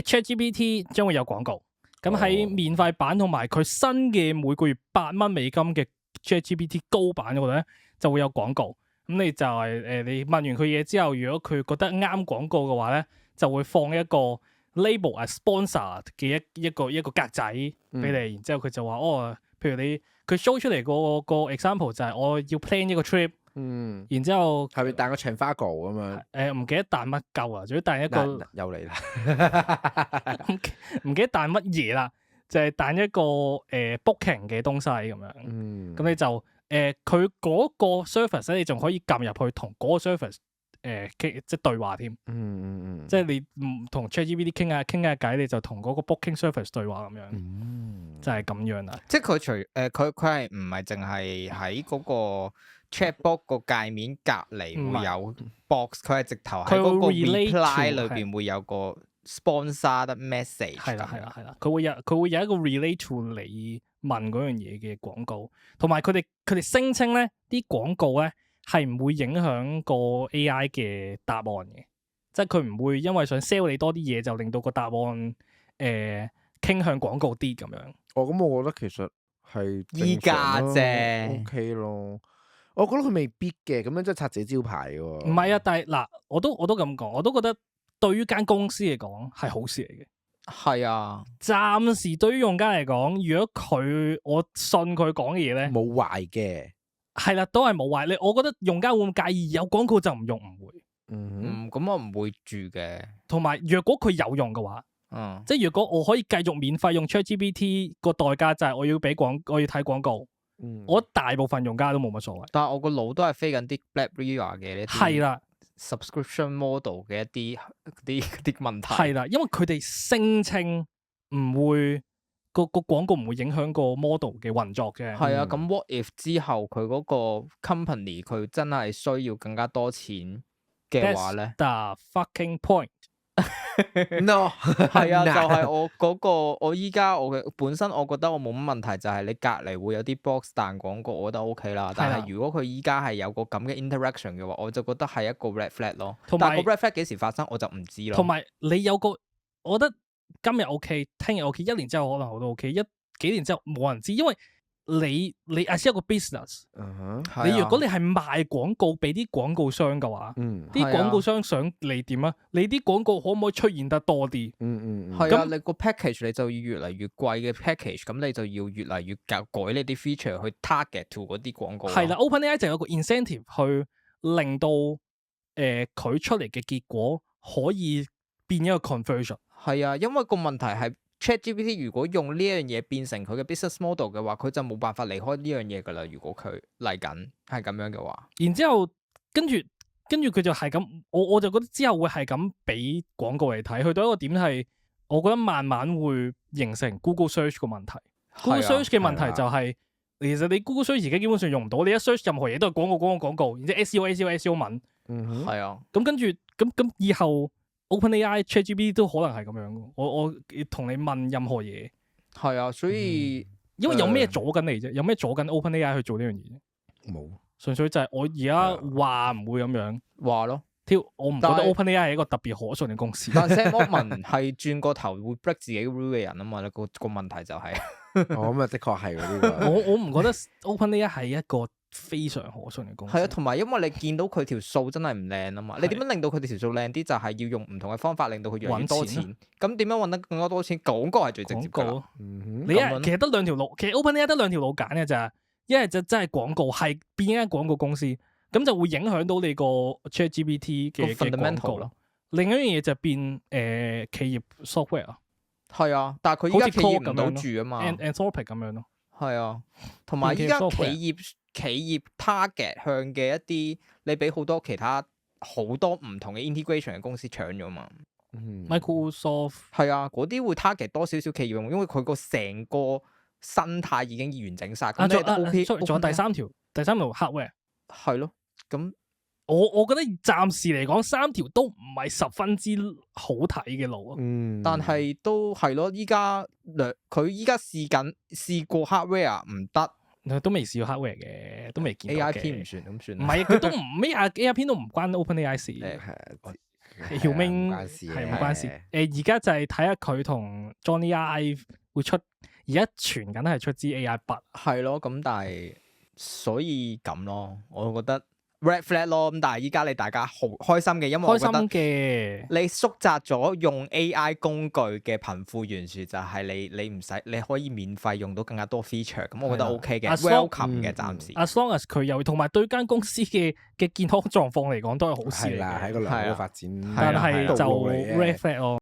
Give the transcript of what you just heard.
ChatGPT 將會有廣告，咁喺免費版同埋佢新嘅每個月$8嘅 ChatGPT 高版嗰度咧就會有廣告。咁你就係你問完佢嘢之後，如果佢覺得啱廣告嘅話咧，就會放一個 label as sponsor 嘅一個格仔俾你，然之後佢就話譬如佢 show 出嚟個 example 就係我要 plan 一個 trip，然之後係咪彈個長花 go 咁樣？唔記得彈乜鳩啊，仲要彈一個又嚟啦，唔記得彈乜嘢啦，就係彈一個booking 嘅東西咁樣。咁你就佢嗰個 service 咧，你仲可以撳入去同嗰個 service 即係對話添。即係你唔同 ChatGPT 傾下偈，你就同嗰個 booking service 對話咁樣。就係咁樣啦。即係佢除佢係唔係淨係喺嗰個 chatbot 個界面隔離會有 box，佢係直頭喺嗰個 reply 裏邊會有個 sponsor 的 message。係啦，佢會有一個 relate to 你問嗰樣嘢嘅廣告，同埋佢哋聲稱咧啲廣告咧係唔會影響個 AI 嘅答案嘅，即係佢唔會因為想 sell 你多啲嘢就令到個答案傾向廣告啲咁樣。咁我覺得其實係依家啫 ，OK 咯。我覺得佢未必嘅，咁樣即係擦自己招牌喎。唔係啊，但係嗱，我都咁講，我都覺得對於間公司嚟講係好事嚟嘅。係啊，暫時對於用家嚟講，如果我信佢講嘅嘢咧，冇壞嘅，係啦，都係冇壞。我覺得用家會唔介意有廣告就唔用，唔會。咁我唔會住嘅。同埋若果佢有用嘅話，即係如果我可以繼續免費用 ChatGPT，個代價就係我要睇廣告。我大部分用家都冇乜所謂。但係我個腦都係飛緊啲 BlackBerry 嘅呢啲。係啦。subscription model 嘅一啲問題係啦，因為佢哋聲稱唔會個廣告唔會影響個 model 嘅運作嘅。係啊，咁 what if 之後佢嗰個 company 佢真係需要更加多錢嘅話咧 ？That's the fucking point。No， 係啊，就係我嗰個我依家我嘅本身我覺得我冇乜問題，就係你隔離會有啲 box 彈廣告，我覺得 OK 啦。但係如果佢依家係有個咁嘅 interaction 嘅話，我就覺得係一個 red flag 咯。但係個 red flag 幾時發生我就唔知咯。同埋你有個，我覺得今日 OK， 聽日 OK， 1年之後可能我都 OK，幾年之後冇人知，因為你as一個 business，你如果你係賣廣告俾啲廣告商嘅話，啲廣告商想你點啊？你啲廣告可唔可以出現得多啲？係啊，你個 package 你就要越嚟越貴嘅 package，咁你就要越嚟越改呢啲 feature 去 target to 嗰啲廣告。係啦 ，OpenAI 就有個 incentive 去令到佢出嚟嘅結果可以變一個 conversion。係啊，因為個問題係。ChatGPT 如果用呢樣嘢變成佢嘅 business model 嘅話，佢就冇辦法離開呢樣嘢噶啦。如果佢嚟緊係咁樣嘅話，然之後跟住佢就係咁，我就覺得之後會係咁俾廣告嚟睇，去到一個點係，我覺得慢慢會形成 Google Search 個問題。Google Search 嘅問題就係，其實你 Google Search 而家基本上用唔到，你一 search 任何嘢都係廣告，然之後 SEO 文。係啊。咁跟住咁以後。OpenAI、ChatGPT 都可能係咁樣，我同你問任何嘢，係啊，所以因為有咩阻緊你啫？有咩阻緊 OpenAI 去做呢樣嘢啫？冇，純粹就係我而家話唔會咁樣話咯。我唔覺得 OpenAI 係一個特別可信嘅公司。但 Sam Altman 係轉個頭會 break 自己 rule 嘅人啊嘛，個問題就係，咁啊的確係呢個。我唔覺得 OpenAI 係一個非常可信嘅公司。係啊，同埋因為你見到佢條數真係唔靚啊嘛，你點樣令到佢哋條數靚啲？就係要用唔同嘅方法令到佢越嚟越多錢。咁點樣揾得更加多錢？廣告係最直接㗎。你其實得兩條路，其實 OpenAI 得兩條路揀嘅咋，一係就真係廣告，係變一間廣告公司，咁就會影響到你個 ChatGPT 嘅廣告咯。另一樣嘢就變企業 software。係啊，但係佢依家企業唔到住啊嘛。Anthropic 咁樣咯。係啊，同埋依家企業 target 向嘅一啲，你俾好多其他好多唔同嘅 integration 嘅公司搶咗嘛。Microsoft 係啊，嗰啲會 target 多少少企業用，因為佢個成個生態已經完整晒。咁仲有第三條 hardware。係咯，咁我覺得暫時嚟講3條都唔係十分之好睇嘅路啊。但係都係咯，佢依家試過 hardware 唔得，都未試過 hardware 嘅，都未見到嘅。AIP 唔算咁算。唔係，佢都唔咩 AIP 都唔關 OpenAI 事。姚明唔關事嘅係唔關事。而家就係睇下佢同 Johnny Ive 會出，而家傳緊係出支 AI 筆。係咯，咁但係所以咁咯，我覺得 red flag 咯。咁但係依家你大家好開心嘅，因為我開心覺得嘅，你縮窄咗用 AI 工具嘅貧富懸殊，就係你唔使你可以免費用到更加多 feature，咁我覺得係啊 OK 嘅 As long- ，welcome 嘅暫時。 as long as 佢有，同埋對間公司嘅健康狀況嚟講都係好事嚟係啦，喺嘅。個良好係啊嘅發展但係啦係就道路嚟嘅 red flag 咯。